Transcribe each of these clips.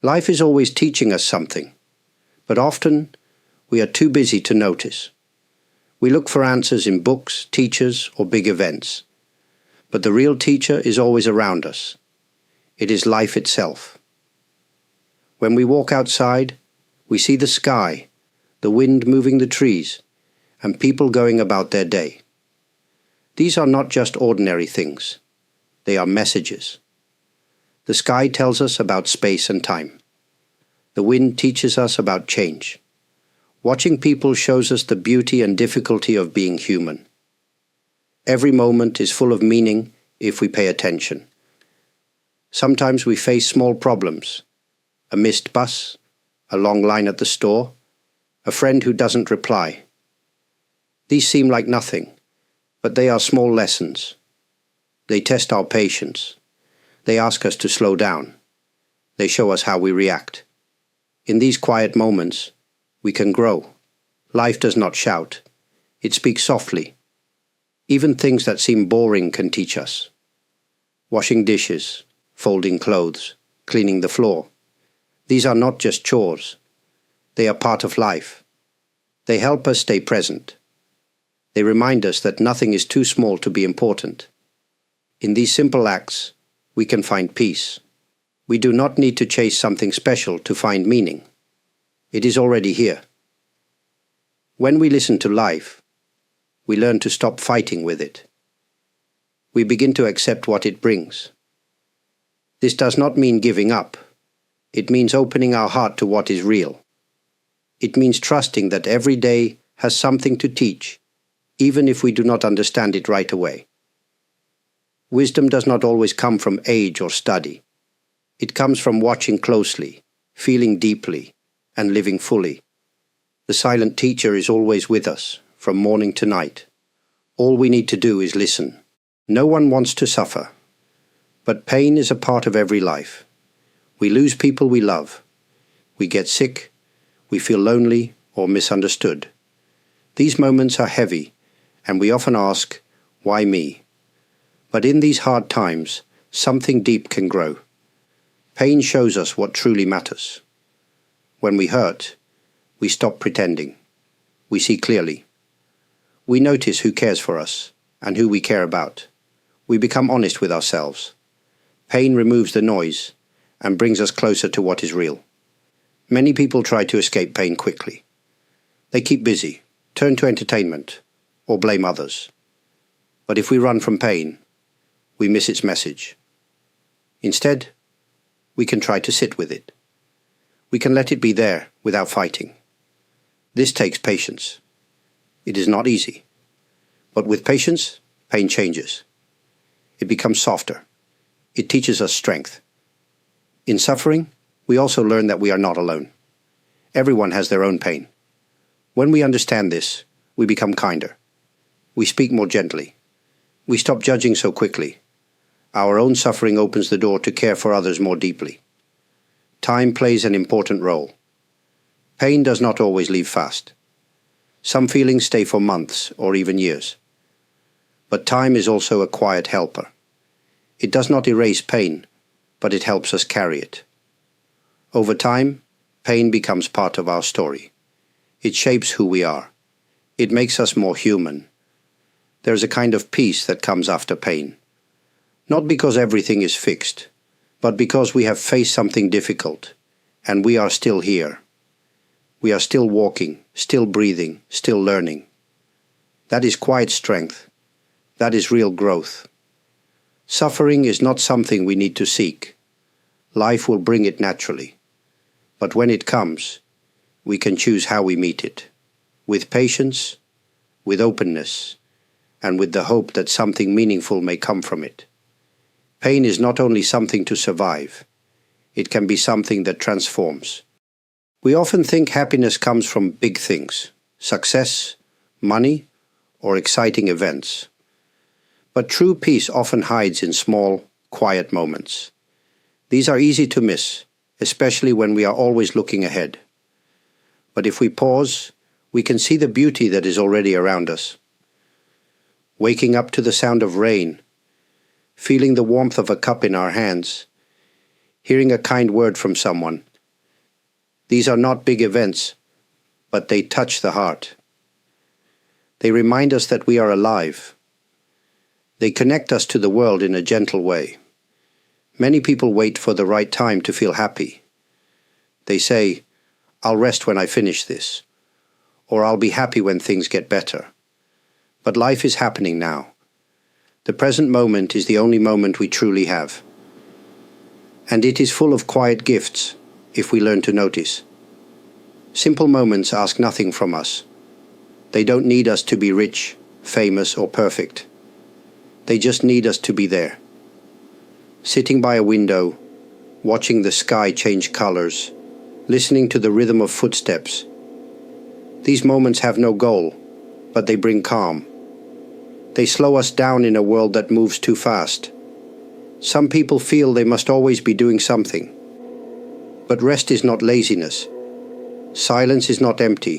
Life is always teaching us something, but often we are too busy to notice. We look for answers in books, teachers, or big events. But the real teacher is always around us. It is life itself. When we walk outside, we see the sky, the wind moving the trees, and people going about their day. These are not just ordinary things. They are messages. The sky tells us about space and time. The wind teaches us about change. Watching people shows us the beauty and difficulty of being human. Every moment is full of meaning if we pay attention. Sometimes we face small problems. A missed bus, a long line at the store, a friend who doesn't reply. These seem like nothing, but they are small lessons. They test our patience. They ask us to slow down. They show us how we react. In these quiet moments, we can grow. Life does not shout. It speaks softly. Even things that seem boring can teach us. Washing dishes, folding clothes, cleaning the floor. These are not just chores. They are part of life. They help us stay present. They remind us that nothing is too small to be important. In these simple acts, we can find peace. We do not need to chase something special to find meaning. It is already here. When we listen to life, we learn to stop fighting with it. We begin to accept what it brings. This does not mean giving up. It means opening our heart to what is real. It means trusting that every day has something to teach, even if we do not understand it right away. Wisdom does not always come from age or study. It comes from watching closely, feeling deeply, and living fully. The silent teacher is always with us, from morning to night. All we need to do is listen. No one wants to suffer, but pain is a part of every life. We lose people we love. We get sick. We feel lonely or misunderstood. These moments are heavy, and we often ask, why me? But in these hard times, something deep can grow. Pain shows us what truly matters. When we hurt, we stop pretending. We see clearly. We notice who cares for us and who we care about. We become honest with ourselves. Pain removes the noise and brings us closer to what is real. Many people try to escape pain quickly. They keep busy, turn to entertainment, or blame others. But if we run from pain, we miss its message. Instead, we can try to sit with it. We can let it be there without fighting. This takes patience. It is not easy. But with patience, pain changes. It becomes softer. It teaches us strength. In suffering, we also learn that we are not alone. Everyone has their own pain. When we understand this, we become kinder. We speak more gently. We stop judging so quickly. Our own suffering opens the door to care for others more deeply. Time plays an important role. Pain does not always leave fast. Some feelings stay for months or even years. But time is also a quiet helper. It does not erase pain, but it helps us carry it. Over time, pain becomes part of our story. It shapes who we are. It makes us more human. There is a kind of peace that comes after pain. Not because everything is fixed, but because we have faced something difficult, and we are still here. We are still walking, still breathing, still learning. That is quiet strength. That is real growth. Suffering is not something we need to seek. Life will bring it naturally. But when it comes, we can choose how we meet it. With patience, with openness, and with the hope that something meaningful may come from it. Pain is not only something to survive. It can be something that transforms. We often think happiness comes from big things, success, money, or exciting events. But true peace often hides in small, quiet moments. These are easy to miss, especially when we are always looking ahead. But if we pause, we can see the beauty that is already around us. Waking up to the sound of rain, feeling the warmth of a cup in our hands, hearing a kind word from someone, These are not big events, but they touch the heart. They remind us that we are alive. They connect us to the world in a gentle way. Many people wait for the right time to feel happy. They say, "I'll rest when I finish this," or "I'll be happy when things get better." But life is happening now. The present moment is the only moment we truly have. And it is full of quiet gifts if we learn to notice. Simple moments ask nothing from us. They don't need us to be rich, famous, or perfect. They just need us to be there. Sitting by a window, watching the sky change colors, listening to the rhythm of footsteps. These moments have no goal, but they bring calm. They slow us down in a world that moves too fast. Some people feel they must always be doing something. But rest is not laziness. Silence is not empty.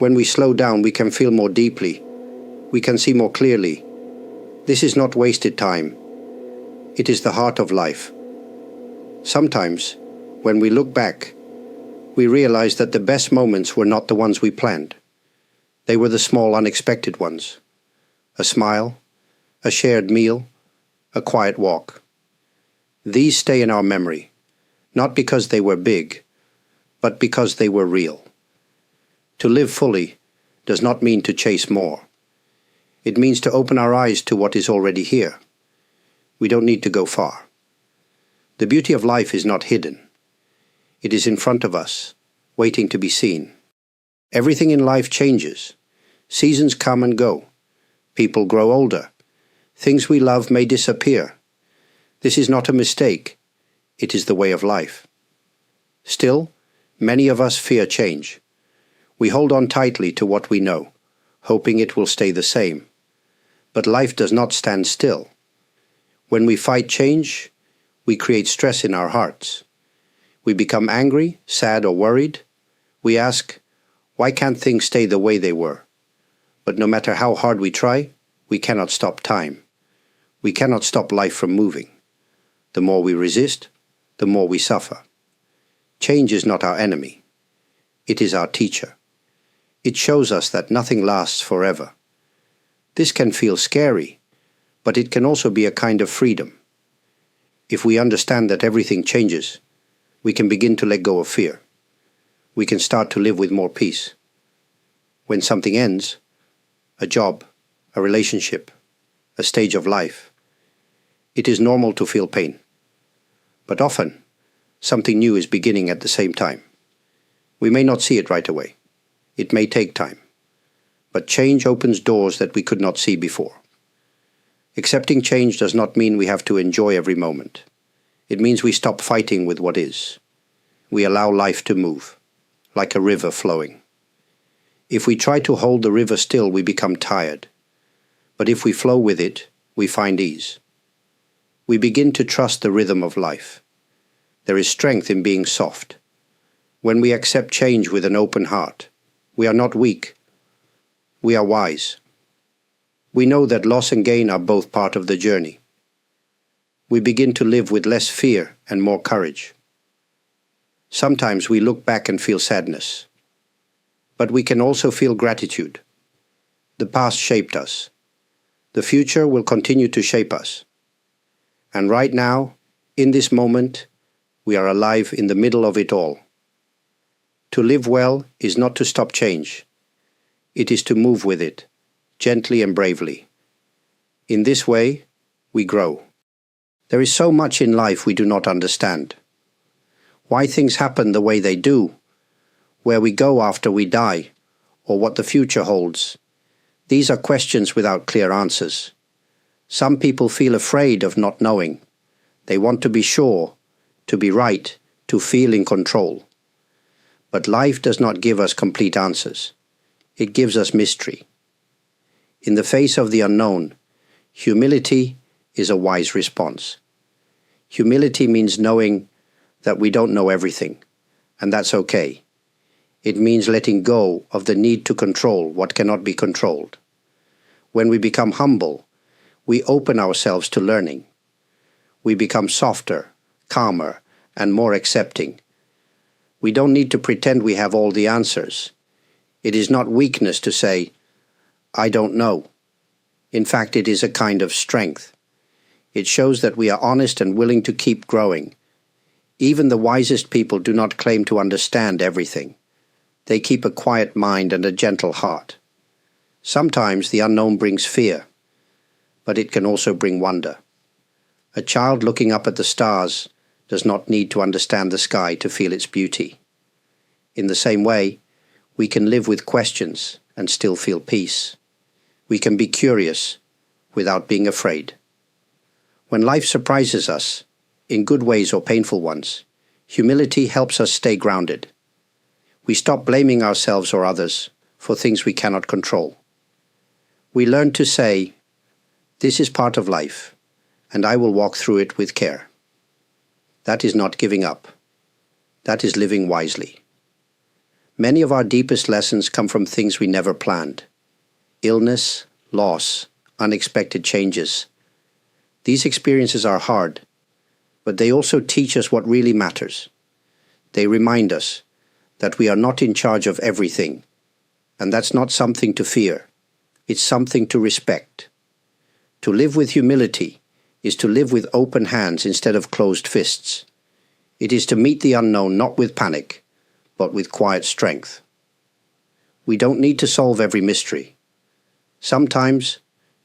When we slow down, we can feel more deeply. We can see more clearly. This is not wasted time. It is the heart of life. Sometimes, when we look back, we realize that the best moments were not the ones we planned. They were the small, unexpected ones. A smile, a shared meal, a quiet walk. These stay in our memory, not because they were big, but because they were real. To live fully does not mean to chase more. It means to open our eyes to what is already here. We don't need to go far. The beauty of life is not hidden. It is in front of us, waiting to be seen. Everything in life changes. Seasons come and go. People grow older. Things we love may disappear. This is not a mistake. It is the way of life. Still, many of us fear change. We hold on tightly to what we know, hoping it will stay the same. But life does not stand still. When we fight change, we create stress in our hearts. We become angry, sad, or worried. We ask, why can't things stay the way they were? But no matter how hard we try, we cannot stop time. We cannot stop life from moving. The more we resist, the more we suffer. Change is not our enemy. It is our teacher. It shows us that nothing lasts forever. This can feel scary, but it can also be a kind of freedom. If we understand that everything changes, we can begin to let go of fear. We can start to live with more peace. When something ends, a job, a relationship, a stage of life, it is normal to feel pain. But often, something new is beginning at the same time. We may not see it right away. It may take time. But change opens doors that we could not see before. Accepting change does not mean we have to enjoy every moment. It means we stop fighting with what is. We allow life to move, like a river flowing. If we try to hold the river still, we become tired. But if we flow with it, we find ease. We begin to trust the rhythm of life. There is strength in being soft. When we accept change with an open heart, we are not weak. We are wise. We know that loss and gain are both part of the journey. We begin to live with less fear and more courage. Sometimes we look back and feel sadness. But we can also feel gratitude. The past shaped us. The future will continue to shape us. And right now, in this moment, we are alive in the middle of it all. To live well is not to stop change. It is to move with it, gently and bravely. In this way, we grow. There is so much in life we do not understand. Why things happen the way they do, where we go after we die, or what the future holds. These are questions without clear answers. Some people feel afraid of not knowing. They want to be sure, to be right, to feel in control. But life does not give us complete answers. It gives us mystery. In the face of the unknown, humility is a wise response. Humility means knowing that we don't know everything, and that's okay. It means letting go of the need to control what cannot be controlled. When we become humble, we open ourselves to learning. We become softer, calmer, and more accepting. We don't need to pretend we have all the answers. It is not weakness to say, "I don't know." In fact, it is a kind of strength. It shows that we are honest and willing to keep growing. Even the wisest people do not claim to understand everything. They keep a quiet mind and a gentle heart. Sometimes the unknown brings fear, but it can also bring wonder. A child looking up at the stars does not need to understand the sky to feel its beauty. In the same way, we can live with questions and still feel peace. We can be curious without being afraid. When life surprises us, in good ways or painful ones, humility helps us stay grounded. We stop blaming ourselves or others for things we cannot control. We learn to say, "This is part of life, and I will walk through it with care." That is not giving up. That is living wisely. Many of our deepest lessons come from things we never planned. Illness, loss, unexpected changes. These experiences are hard, but they also teach us what really matters. They remind us that we are not in charge of everything, and that's not something to fear. It's something to respect. To live with humility is to live with open hands instead of closed fists. It is to meet the unknown not with panic, but with quiet strength. We don't need to solve every mystery. Sometimes,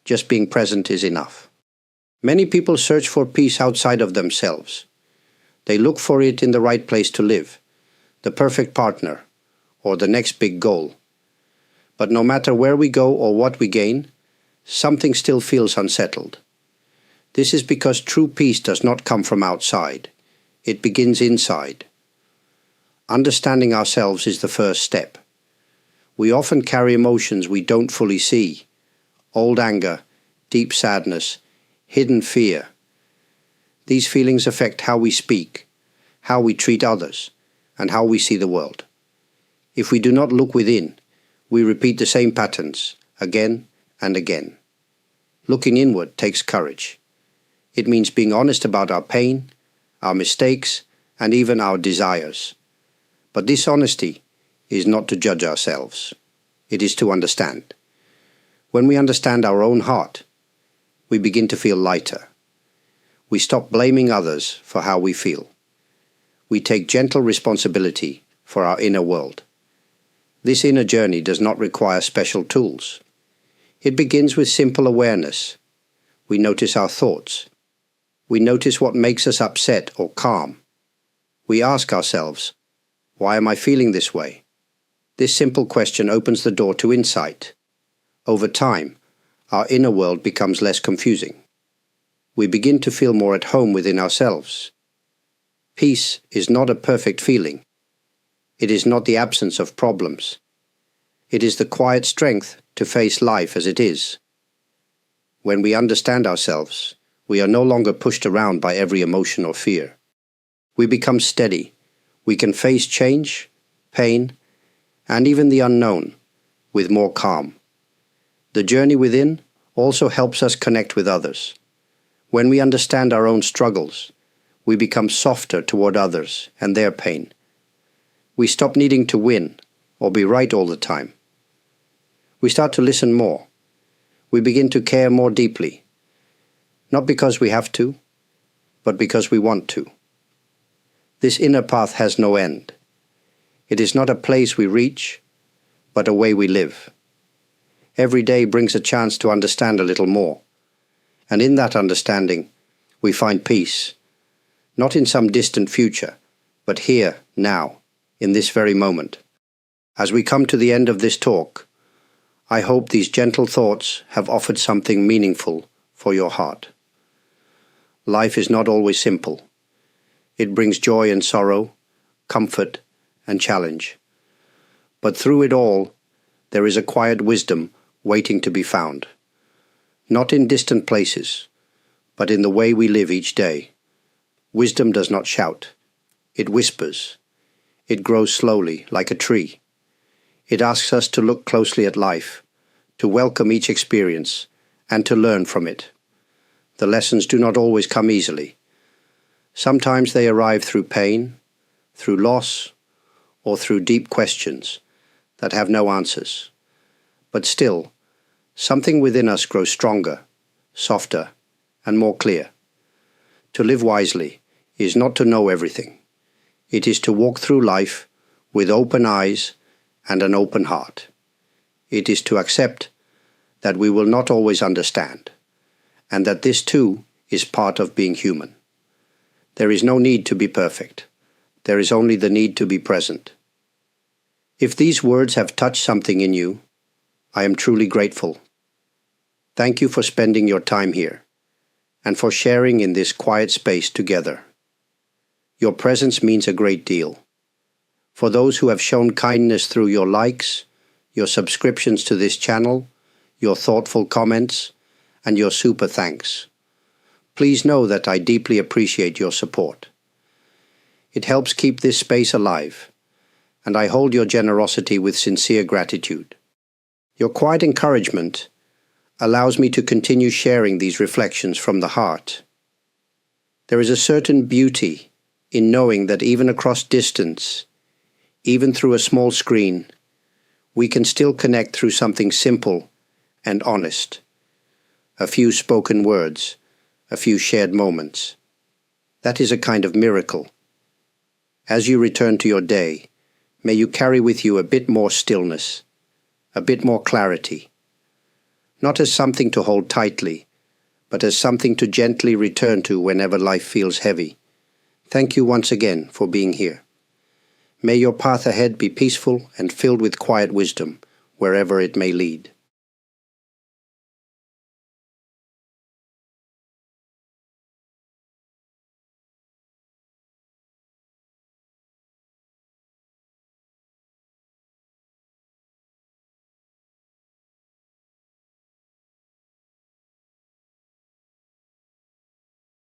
just being present is enough. Many people search for peace outside of themselves. They look for it in the right place to live, the perfect partner, or the next big goal. But no matter where we go or what we gain, something still feels unsettled. This is because true peace does not come from outside. It begins inside. Understanding ourselves is the first step. We often carry emotions we don't fully see: old anger, deep sadness, hidden fear. These feelings affect how we speak, how we treat others, and how we see the world. If we do not look within, we repeat the same patterns again and again. Looking inward takes courage. It means being honest about our pain, our mistakes, and even our desires. But this honesty is not to judge ourselves. It is to understand. When we understand our own heart, we begin to feel lighter. We stop blaming others for how we feel. We take gentle responsibility for our inner world. This inner journey does not require special tools. It begins with simple awareness. We notice our thoughts. We notice what makes us upset or calm. We ask ourselves, "Why am I feeling this way?" This simple question opens the door to insight. Over time, our inner world becomes less confusing. We begin to feel more at home within ourselves. Peace is not a perfect feeling. It is not the absence of problems. It is the quiet strength to face life as it is. When we understand ourselves, we are no longer pushed around by every emotion or fear. We become steady. We can face change, pain, and even the unknown with more calm. The journey within also helps us connect with others. When we understand our own struggles, we become softer toward others and their pain. We stop needing to win or be right all the time. We start to listen more. We begin to care more deeply, not because we have to, but because we want to. This inner path has no end. It is not a place we reach, but a way we live. Every day brings a chance to understand a little more, and in that understanding, we find peace, not in some distant future, but here, now, in this very moment. As we come to the end of this talk, I hope these gentle thoughts have offered something meaningful for your heart. Life is not always simple. It brings joy and sorrow, comfort and challenge. But through it all, there is a quiet wisdom waiting to be found. Not in distant places, but in the way we live each day. Wisdom does not shout. It whispers. It grows slowly, like a tree. It asks us to look closely at life, to welcome each experience, and to learn from it. The lessons do not always come easily. Sometimes they arrive through pain, through loss, or through deep questions that have no answers. But still, something within us grows stronger, softer, and more clear. To live wisely is not to know everything. It is to walk through life with open eyes and an open heart. It is to accept that we will not always understand, and that this too is part of being human. There is no need to be perfect. There is only the need to be present. If these words have touched something in you, I am truly grateful. Thank you for spending your time here, and for sharing in this quiet space together. Your presence means a great deal. For those who have shown kindness through your likes, your subscriptions to this channel, your thoughtful comments, and your super thanks, please know that I deeply appreciate your support. It helps keep this space alive, and I hold your generosity with sincere gratitude. Your quiet encouragement allows me to continue sharing these reflections from the heart. There is a certain beauty in knowing that even across distance, even through a small screen, we can still connect through something simple and honest. A few spoken words, a few shared moments. That is a kind of miracle. As you return to your day, may you carry with you a bit more stillness, a bit more clarity, not as something to hold tightly, but as something to gently return to whenever life feels heavy. Thank you once again for being here. May your path ahead be peaceful and filled with quiet wisdom, wherever it may lead.